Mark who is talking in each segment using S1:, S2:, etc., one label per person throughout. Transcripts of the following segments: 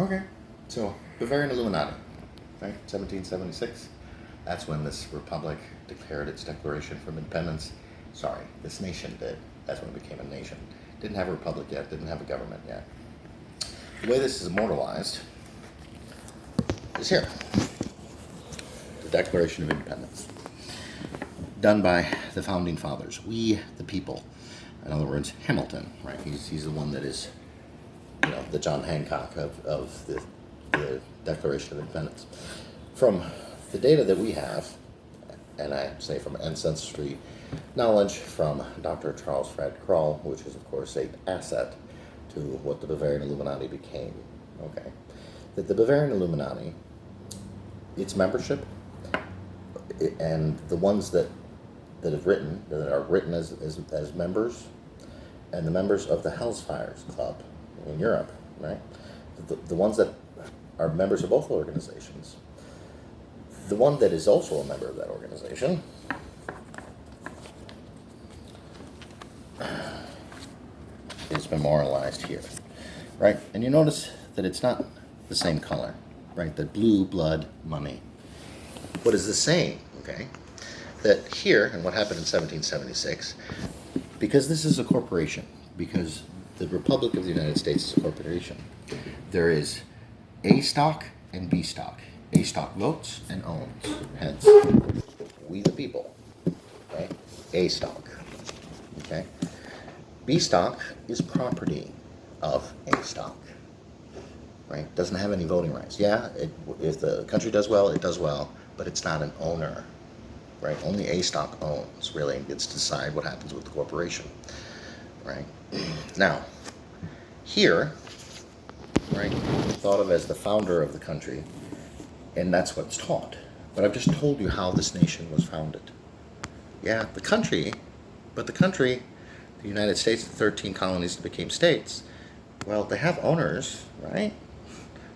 S1: Okay. So, Bavarian Illuminati, right? 1776. That's when this republic declared its Declaration from Independence. Sorry, this nation did. That's when it became a nation. Didn't have a republic yet, didn't have a government yet. The way this is immortalized is here. The Declaration of Independence. Done by the founding fathers. We, the people. In other words, Hamilton, right? He's the one that is, the John Hancock of the Declaration of Independence. From the data that we have, and I say from ancestry knowledge from Dr. Charles Fred Kroll, which is, of course, an asset to what the Bavarian Illuminati became, okay? That the Bavarian Illuminati, its membership, and the ones that are written as members, and the members of the Hellfire Club in Europe, right? The ones that are members of both organizations. The one that is also a member of that organization is memorialized here, right? And you notice that it's not the same color, right? The blue blood money. What is the same, okay? That here, and what happened in 1776, because this is a corporation, because the Republic of the United States is a corporation, there is A stock and B stock. A stock votes and owns, hence, we the people, right? A stock, okay? B stock is property of A stock, right? Doesn't have any voting rights. Yeah, if the country does well, it does well, but it's not an owner, right? Only A stock owns, really, and gets to decide what happens with the corporation, right? Now, here, right, thought of as the founder of the country, and that's what's taught. But I've just told you how this nation was founded. Yeah, the country, the United States, the 13 colonies that became states, well, they have owners, right?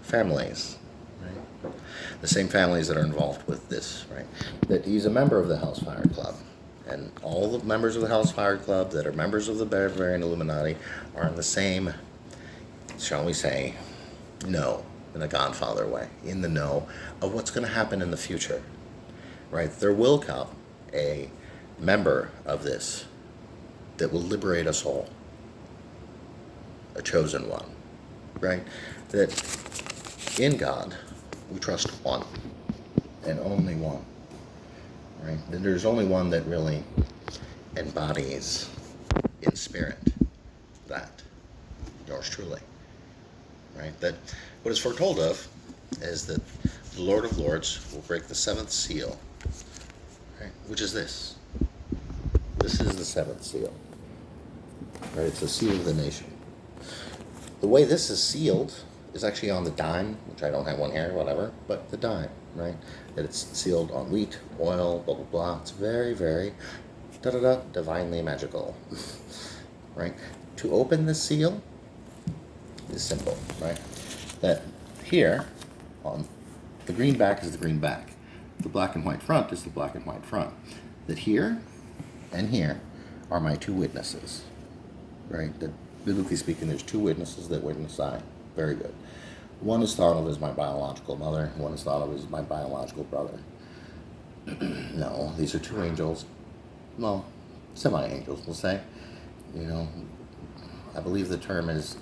S1: Families, right? The same families that are involved with this, right? That he's a member of the Hellfire Club. And all the members of the Hellfire Club that are members of the Bavarian Illuminati are in the same, shall we say, know, in a Godfather way, in the know of what's going to happen in the future, right? There will come a member of this that will liberate us all, a chosen one, right? That in God we trust one and only one, right? That there's only one that really embodies in spirit that, yours truly, right? That what is foretold of is that the Lord of Lords will break the seventh seal, right? Which is this. This is the seventh seal, right? It's the seal of the nation. The way this is sealed is actually on the dime, which I don't have one here, whatever, but the dime, right? That it's sealed on wheat, oil, blah, blah, blah. It's very, very divinely magical, right? To open the seal is simple, right? That here, on the green back is the green back. The black and white front is the black and white front. That here and here are my two witnesses, right? That biblically speaking, there's two witnesses that witness I. Very good. One is thought of as my biological mother, one is thought of as my biological brother. No, these are two angels. Well, semi-angels, we'll say. I believe the term is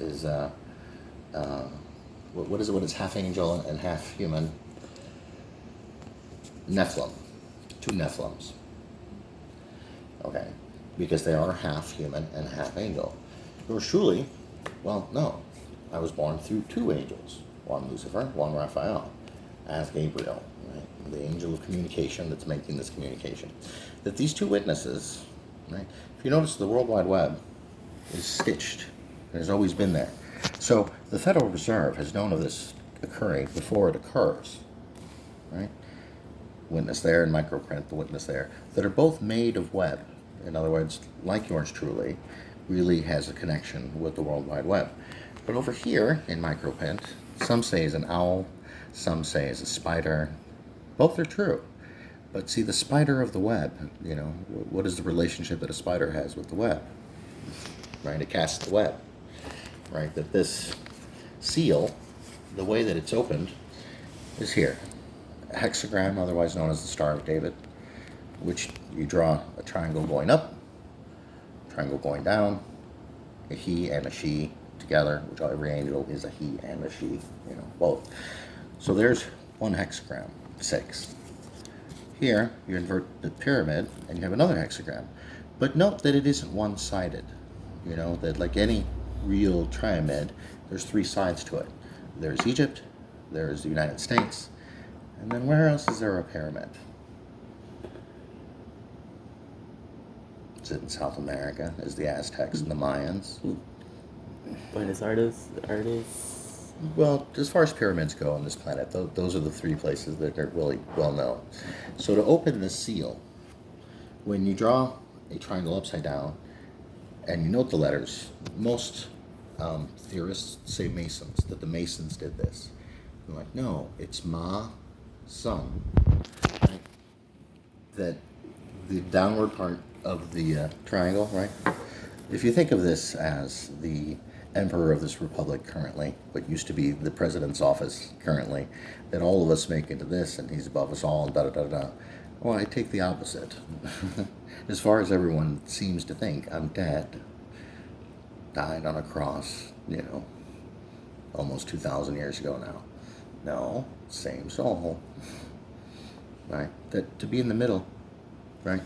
S1: what is it when it's half angel and half human? Nephilim. Two Nephilims. Okay. Because they are half human and half angel. Yours truly, well, no. I was born through two angels. One Lucifer, one Raphael, as Gabriel, right? The angel of communication that's making this communication. That these two witnesses, right? If you notice, the World Wide Web is stitched. It has always been there. So the Federal Reserve has known of this occurring before it occurs, right? Witness there and microprint, the witness there, that are both made of web. In other words, like yours truly, really has a connection with the World Wide Web. But over here in microprint, some say is an owl, some say is a spider. Both are true. But see, the spider of the web, what is the relationship that a spider has with the web? Right, it casts the web. Right, that this seal the way that it's opened is here. A hexagram, otherwise known as the Star of David, which you draw a triangle going up, triangle going down, a he and a she together, which every angel is a he and a she, both. So there's one hexagram, 6. Here, you invert the pyramid, and you have another hexagram. But note that it isn't one-sided. That like any real triamid, there's 3 sides to it. There's Egypt, there's the United States, and then where else is there a pyramid? Is it in South America? Is the Aztecs and the Mayans?
S2: Buenos Aires.
S1: Well, as far as pyramids go on this planet, those are the 3 places that are really well known. So to open this seal, when you draw a triangle upside down and you note the letters, most theorists say Masons, that the Masons did this. They're like, no, it's Ma, Sun, right? That the downward part of the triangle, right? If you think of this as the emperor of this republic currently, what used to be the president's office currently, that all of us make into this, and he's above us all, and da-da-da-da. Well, I take the opposite. As far as everyone seems to think, I'm dead. Died on a cross, almost 2,000 years ago now. No, same soul. Right? That to be in the middle, right?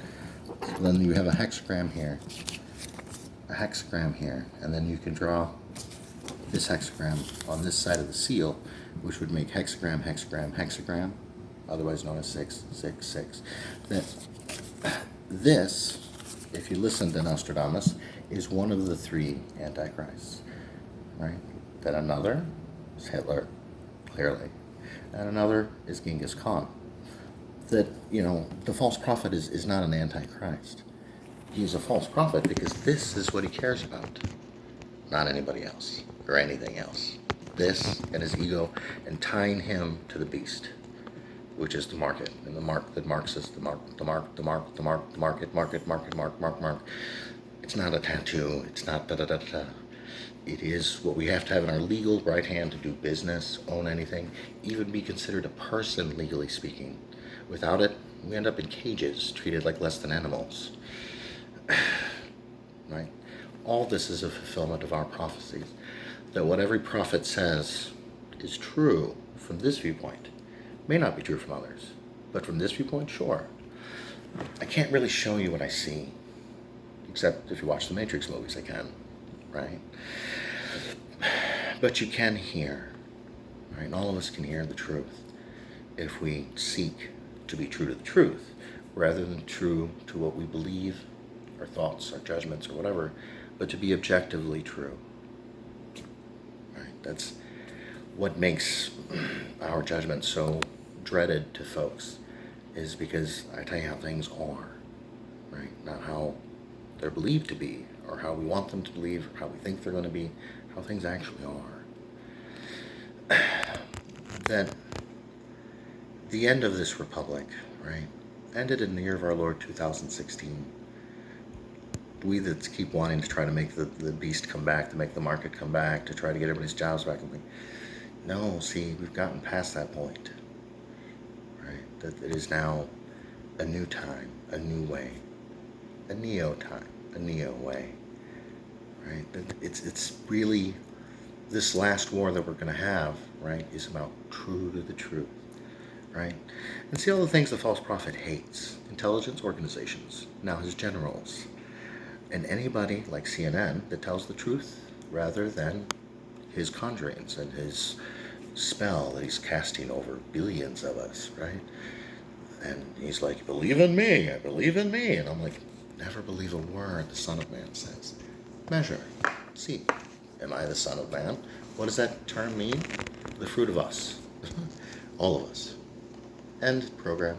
S1: So then you have a hexagram here, and then you can draw this hexagram on this side of the seal, which would make hexagram, hexagram, hexagram, otherwise known as 666. This, if you listen to Nostradamus, is one of the 3 antichrists, right? Then another is Hitler, clearly, and another is Genghis Khan. That, the false prophet is not an antichrist. He's a false prophet because this is what he cares about, not anybody else or anything else. This and his ego, and tying him to the beast, which is the market, and the mark that marks us, the mark. It's not a tattoo. It's not da-da-da-da. It is what we have to have in our legal right hand to do business, own anything, even be considered a person, legally speaking. Without it, we end up in cages, treated like less than animals. Right? All this is a fulfillment of our prophecies. That what every prophet says is true from this viewpoint may not be true from others. But from this viewpoint, sure. I can't really show you what I see. Except if you watch the Matrix movies, I can. Right? But you can hear. Right? And all of us can hear the truth if we seek to be true to the truth, rather than true to what we believe, our thoughts, our judgments, or whatever, but to be objectively true. Right? That's what makes our judgment so dreaded to folks, is because I tell you how things are, right? Not how they're believed to be, or how we want them to believe, or how we think they're going to be, how things actually are. That the end of this republic, right, ended in the year of our Lord 2016. We that keep wanting to try to make the beast come back, to make the market come back, to try to get everybody's jobs back. No, see, we've gotten past that point, right? That it is now a new time, a new way, a neo time, a neo way, right? It's really, this last war that we're going to have, right, is about true to the truth. Right? And see all the things the false prophet hates. Intelligence organizations, now his generals, and anybody like CNN that tells the truth rather than his conjurings and his spell that he's casting over billions of us, right? And he's like, believe in me, I believe in me. And I'm like, never believe a word the Son of Man says. Measure, see, am I the Son of Man? What does that term mean? The fruit of us. All of us. End program.